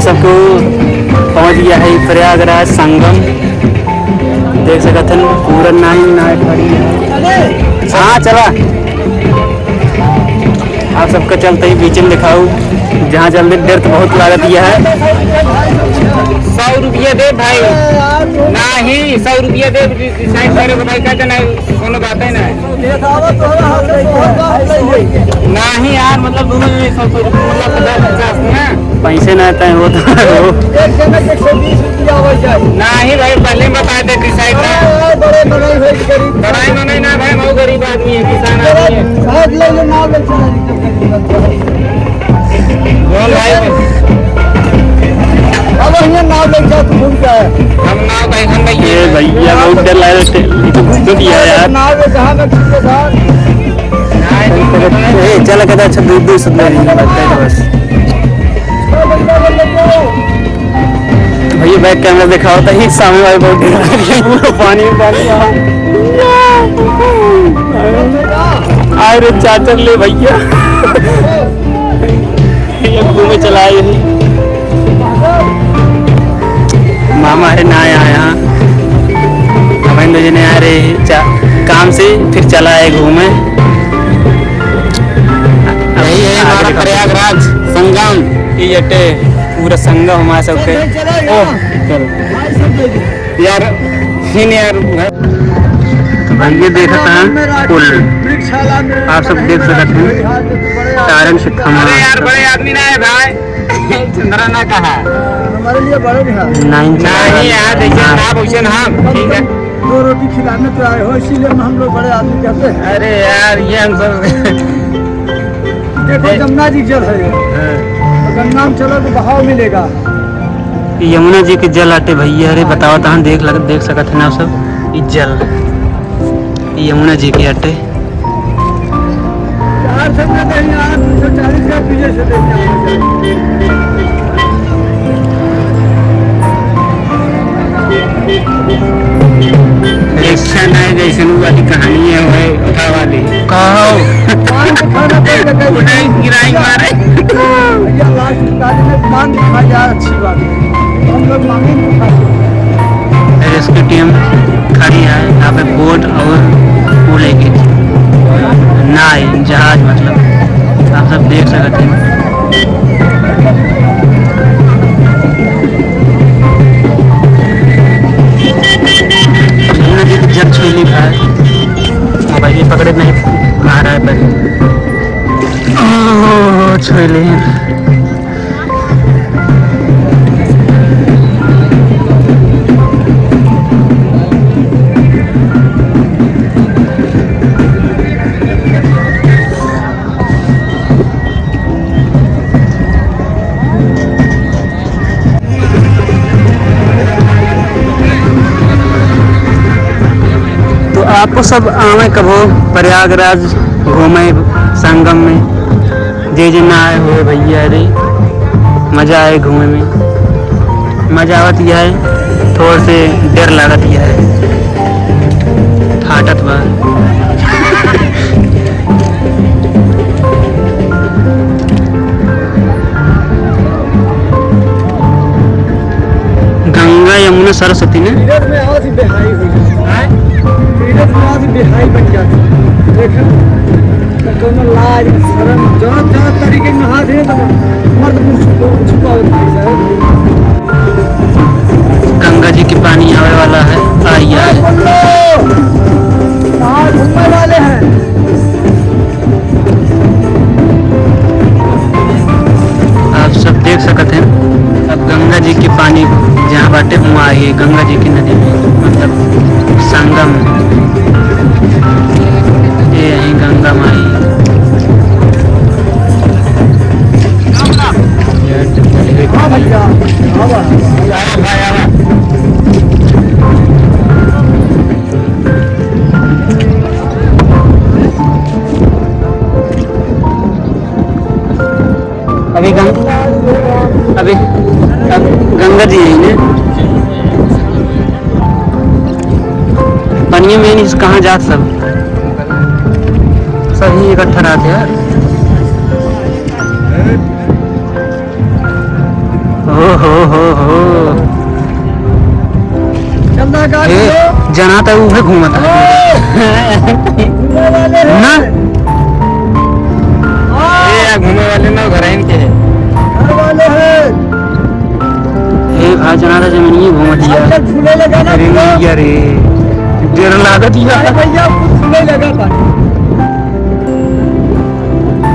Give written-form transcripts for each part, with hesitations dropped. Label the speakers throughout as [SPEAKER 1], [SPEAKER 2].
[SPEAKER 1] सबको पहुंच गया है प्रयागराज संगम। देख सकते हैं पूरा नाव खड़ी है। हाँ चला आप सबका चलते ही बीच में दिखाऊँ जहाँ चलते देर तो बहुत लागत यह है। 100 रुपये दे भाई नहीं 100 रुपये दे डिसाइड करे भाई क्या करना कोनो बात है ना नहीं यार मतलब दोनों 100 मतलब पैसे ना आता है वो तो नहीं भाई पहले बता दे डिसाइड बड़ाई मनाई ना भाई मैं गरीब आदमी है किसान आदमी है अब नाव लग जाओ तो घूम क्या है हम नाव भाई हम भैया बहुत डर लग रहा है यार नाव में जहाँ में चला कहता अच्छा दूर दूर सुंदर बस भैया बैक कैमरा दिखा होता ही सामने वाले बहुत पूरा पानी में पानी आए रे चाचर ले भैया घूमे चला मामा है ना यहाँ हम जी ने आ रहे काम से फिर चला है घूमे। हमारा प्रयागराज संगम की जटे पूरा संगम हमारे सबके ओह चल यार यार तो भैया देखता है पुल आप सब देख सकते हैं कारण से थमा यार बड़े आदमी ना है भाई चंद्रा ना कहा हमारे लिए बड़े नहीं यार देखिए ना भूषण हम ठीक है 2 रोटी खिलाने तो आए हो इसीलिए हम लोग बड़े आदमी कहते हैं। अरे यार ये हम सब देखो जमुना जी जल है गंगा में चलो तो बहाव मिलेगा यमुना जी के जल आटे भैया अरे बताओ तो हम देख सकते हैं ना सब ये जल यमुना जी के आटे रिक्शा नहीं जैसे वाली कहानी है वो उठा वाली कहो गिराई मारे अच्छी बात है हम लोग रेस्क्यू टीम खड़ी है यहाँ पे बोट और पुल है नाव जहाज मतलब आप सब देख सकते हैं। जब छोली भाई भाई ये पकड़े नहीं आ रहा है पर छोले आपको सब आवे कबो प्रयागराज घूमे संगम में जे ना आए हुए भैया रे मज़ा आए घूमे में मज़ा आवत यह है थोड़ा से डर लागत यह है फाटत बा गंगा यमुना सरस्वती ने बिहाई बन जाती देखो दोनों लाज शर्म जो तरीके में हाथ है तो मर्द छुपा होता है। गंगा जी की पानी आने वाला है आइए घूमने वाले हैं आप सब देख सकते हैं। अब गंगा जी की पानी जहाँ बाटे वहाँ आइए गंगा जी की नदी में मतलब संगम ये यही गंगा माई अभी गंगा जी है पानी में नहीं कहाँ जात सब सही इकट्ठा रहते हैं। हो जना तो वो घूमता ना घूमे वाले ना घर के भाई जना था जमीन घूमतिया अरे देर लागत भैया झूले लगा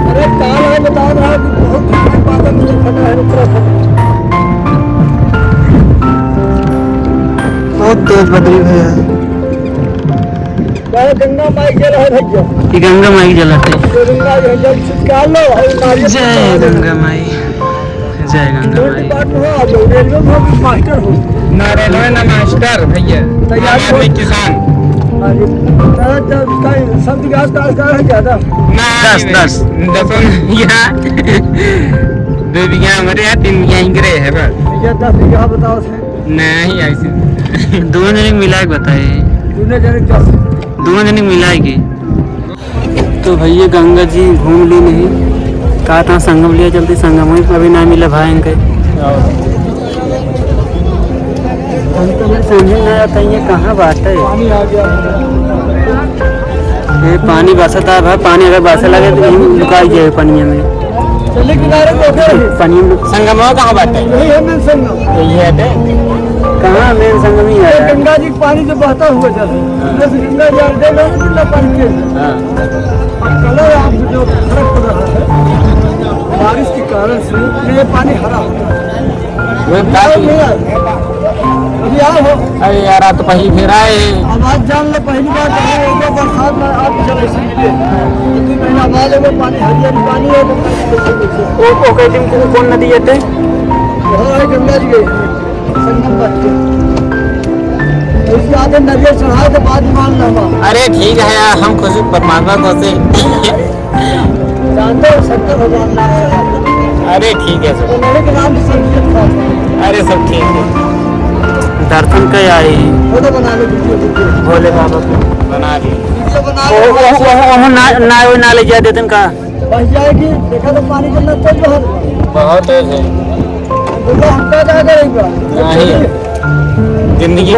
[SPEAKER 1] अरे काल है बता रहा है बहुत मुझे फटा है बहुत तेज बदली भैया गंगा माई जल है भैया ये गंगा माई जल है जय गंगा माई जय गंगा माई ना रेलवे ना मास्टर भैया तैयार किसान सब विकास का है ज्यादा 10 2 बीघा हमारे यहाँ 3 बीघा इंगरे है बस 10 बीघा बताओ नहीं ऐसे दोनों जने मिला के बताए दोनों जने मिला के तो भैया गंगा जी घूम ली नहीं कहा था संगम लिया चलती संगम में अभी ना मिला भाई इनके समझ नहीं आता ये कहाँ बात है ये पानी बरसता है भाई पानी अगर बरसा लगे तो लुका जाए पानी में पानी संगम कहाँ बात है यही है कहाँ मेन संगम ही है गंगा जी पानी जो बहता हुआ गंगा जी पानी कलर आप जो फर्क पड़ रहा है बारिश के कारण से ये पानी हरा होता है अभी आओ अरे यार आप तो पहली फेर आए आवाज जान लो पहली बार बरसात में आप जब इसलिए महीना बाद पानी हरियाली पानी है वो दिन कौन नदी है गंगा जी संगम बच्चे आधे नदियाँ चढ़ाए तो बाद मान लगा अरे ठीक है यार हम खुश परमात्मा को से जानते हो सत्तर भगवान अरे ठीक है सर के नाम से अरे सब ठीक है दर्शन कर आए फोटो बना लो भोले बाबा को बना ली ना ले जा देते का बस जाएगी देखा तो पानी चलना तेज बहुत तेज है हमका नहीं जिंदगी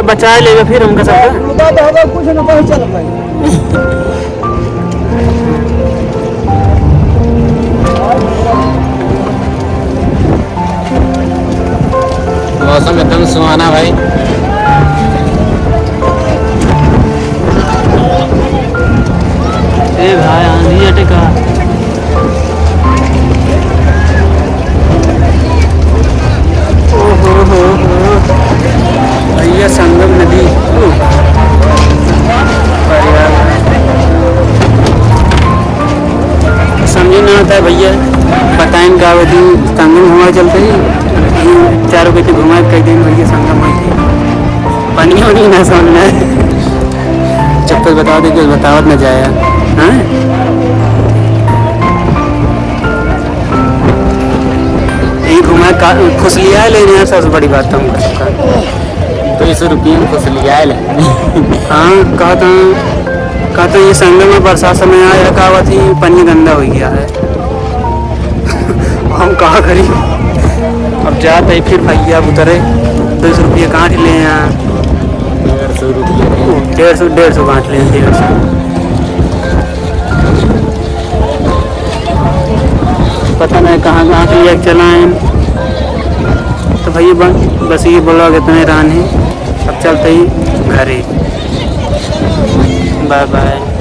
[SPEAKER 1] बचा लेगा फिर हमका सब कुछ न पहुंच चल पाए मौसम एकदम सुहाना भाई भाई आंधी अटका भैया संगम नदी समझ ना आता है भैया बताएं गावती संगम घुमा चलते ही 4 बजे घुमा कई दिन भैया संगम आई थी पानी होनी ना समझना चप्पल बता दे कुछ बतावत न जाए हाँ यही घुमा खुश लिया है लेने यहाँ सबसे बड़ी बात हम तो 100 रुपये में खुश लिया है हाँ कहता ये संगम में बरसात समय आया रखा हुआ थी पानी गंदा हो गया है हम कहाँ करी अब जाते ही फिर भैया उतरे 200 रुपये काट ले यहाँ 150 काट ले 150 पता नहीं कहाँ से ये चलाएं तो भैया बस ये ब्लॉग इतने रहने अब चलते ही घरे बाय बाय।